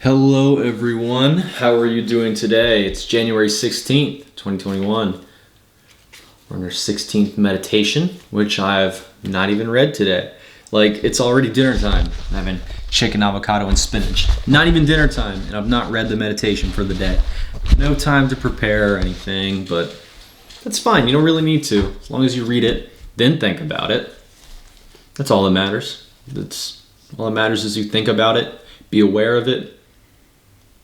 Hello, everyone. How are you doing today? It's January 16th, 2021. We're on our 16th meditation, which I've not even read today. It's already dinner time. I'm having chicken, avocado, and spinach. Not even dinner time, and I've not read the meditation for the day. No time to prepare or anything, but that's fine. You don't really need to. As long as you read it, then think about it. That's all that matters. All that matters is you think about it, be aware of it,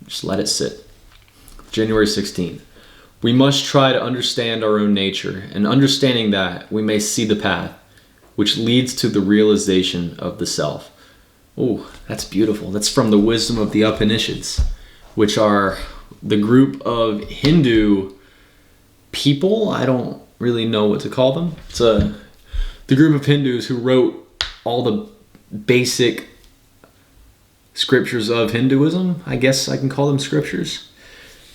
just let it sit. January 16th. We must try to understand our own nature, and understanding that, we may see the path, which leads to the realization of the self. Oh, that's beautiful. That's from the Wisdom of the Upanishads, which are the group of Hindu people. I don't really know what to call them. It's the group of Hindus who wrote all the basic scriptures of Hinduism. I guess I can call them scriptures.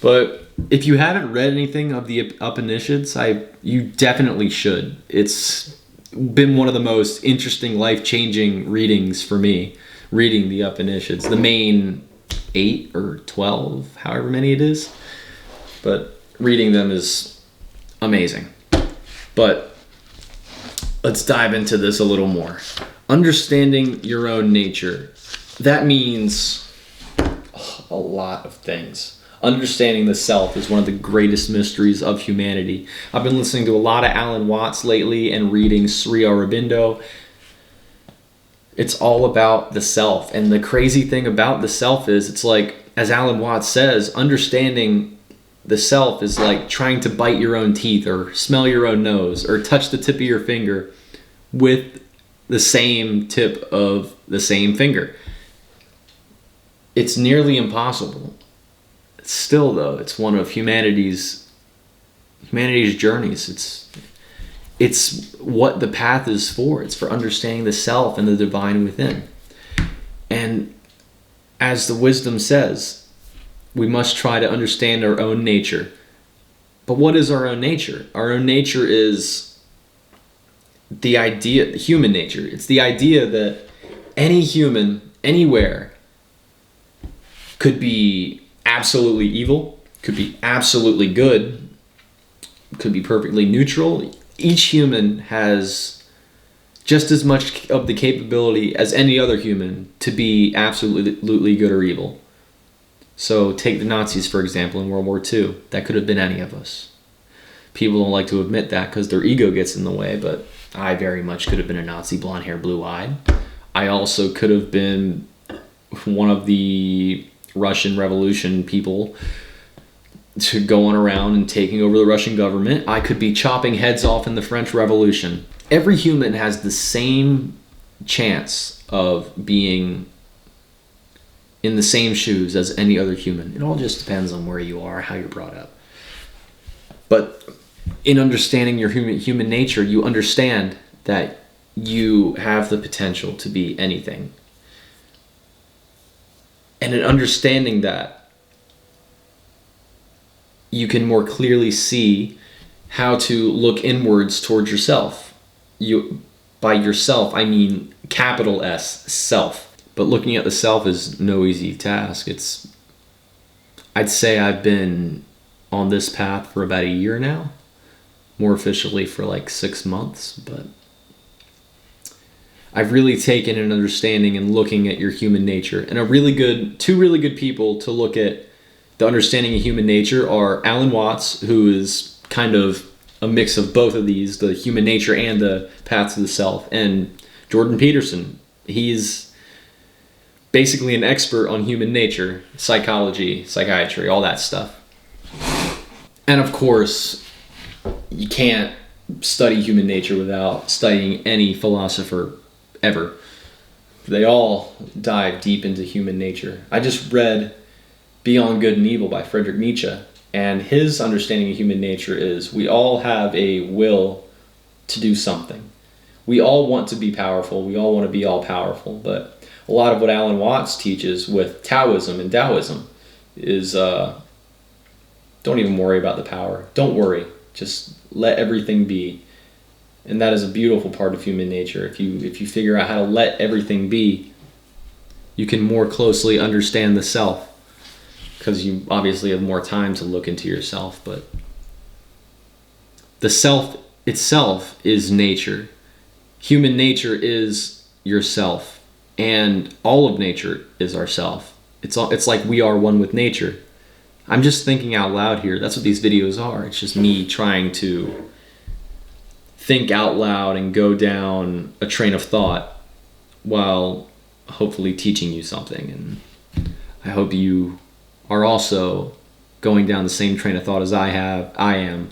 But if you haven't read anything of the Upanishads, you definitely should. It's been one of the most interesting, life-changing readings for me, reading the Upanishads, the main 8 or 12, however many it is. But reading them is amazing. But let's dive into this a little more. Understanding your own nature. That means a lot of things. Understanding the self is one of the greatest mysteries of humanity. I've been listening to a lot of Alan Watts lately and reading Sri Aurobindo. It's all about the self. And the crazy thing about the self is, it's like, as Alan Watts says, understanding the self is like trying to bite your own teeth or smell your own nose or touch the tip of your finger with the same tip of the same finger. It's nearly impossible. Still, though, it's one of humanity's journeys. It's what the path is for. It's for understanding the self and the divine within. And as the wisdom says, we must try to understand our own nature. But what is our own nature? Our own nature is the idea, human nature. It's the idea that any human, anywhere, could be absolutely evil, could be absolutely good, could be perfectly neutral. Each human has just as much of the capability as any other human to be absolutely good or evil. So take the Nazis, for example, in World War II. That could have been any of us. People don't like to admit that because their ego gets in the way, but I very much could have been a Nazi, blonde hair, blue-eyed. I also could have been one of the Russian Revolution people to going around and taking over the Russian government. I could be chopping heads off in the French Revolution. Every human has the same chance of being in the same shoes as any other human. It all just depends on where you are, how you're brought up. But in understanding your human nature, you understand that you have the potential to be anything. And in understanding that, you can more clearly see how to look inwards towards yourself. By yourself, I mean capital S, self. But looking at the self is no easy task. I'd say I've been on this path for about a year now. More officially for 6 months, but I've really taken an understanding and looking at your human nature. And two really good people to look at the understanding of human nature are Alan Watts, who is kind of a mix of both of these, the human nature and the path to the self, and Jordan Peterson. He's basically an expert on human nature, psychology, psychiatry, all that stuff. And of course, you can't study human nature without studying any philosopher ever. They all dive deep into human nature. I just read Beyond Good and Evil by Friedrich Nietzsche, and his understanding of human nature is we all have a will to do something. We all want to be powerful. We all want to be all powerful, but a lot of what Alan Watts teaches with Taoism and Taoism is don't even worry about the power. Don't worry. Just let everything be. And that is a beautiful part of human nature. If you figure out how to let everything be, you can more closely understand the self. because you obviously have more time to look into yourself, but the self itself is nature. Human nature is yourself, and all of nature is ourself. It's like we are one with nature. I'm just thinking out loud here. That's what these videos are. It's just me trying to think out loud and go down a train of thought while hopefully teaching you something. And I hope you are also going down the same train of thought as I am,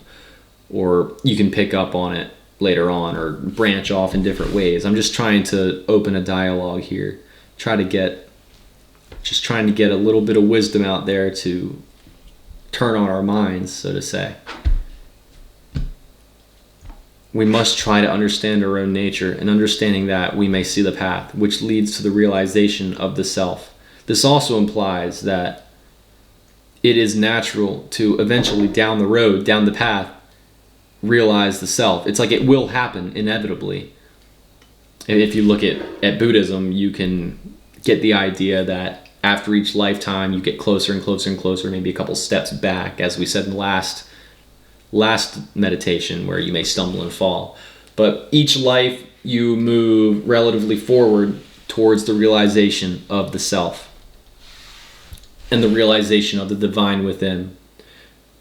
or you can pick up on it later on or branch off in different ways. I'm just trying to open a dialogue here, trying to get a little bit of wisdom out there to turn on our minds, so to say. We must try to understand our own nature, and understanding that we may see the path, which leads to the realization of the self. This also implies that it is natural to eventually down the road, down the path, realize the self. It's like it will happen inevitably. And if you look at Buddhism, you can get the idea that after each lifetime, you get closer and closer and closer, maybe a couple steps back, as we said in the last meditation, where you may stumble and fall. But each life, you move relatively forward towards the realization of the self and the realization of the divine within,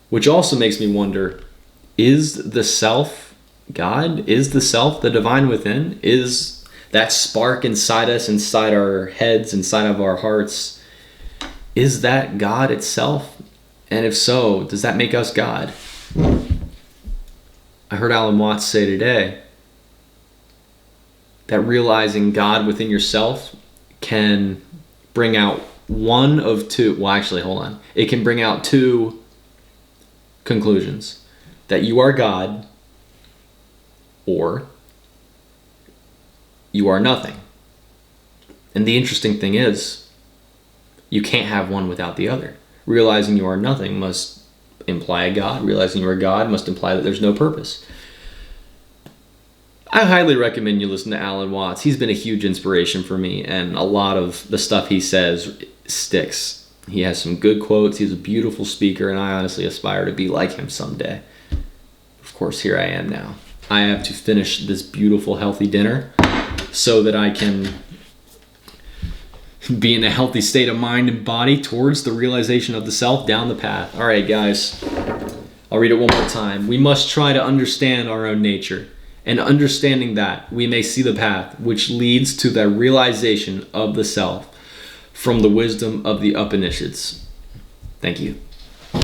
which also makes me wonder, is the self God? Is the self the divine within? Is that spark inside us, inside our heads, inside of our hearts, is that God itself? And if so, does that make us God? I heard Alan Watts say today that realizing God within yourself can bring out one of two, well actually, hold on. It can bring out two conclusions. That you are God, or you are nothing. And the interesting thing is, you can't have one without the other. Realizing you are nothing must imply a God. Realizing you are God must imply that there's no purpose. I highly recommend you listen to Alan Watts. He's been a huge inspiration for me, and a lot of the stuff he says sticks. He has some good quotes. He's a beautiful speaker, and I honestly aspire to be like him someday. Of course, here I am now. I have to finish this beautiful, healthy dinner so that I can be in a healthy state of mind and body towards the realization of the self down the path. All right, guys. I'll read it one more time. We must try to understand our own nature, and understanding that, we may see the path which leads to the realization of the self from the wisdom of the Upanishads. Thank you.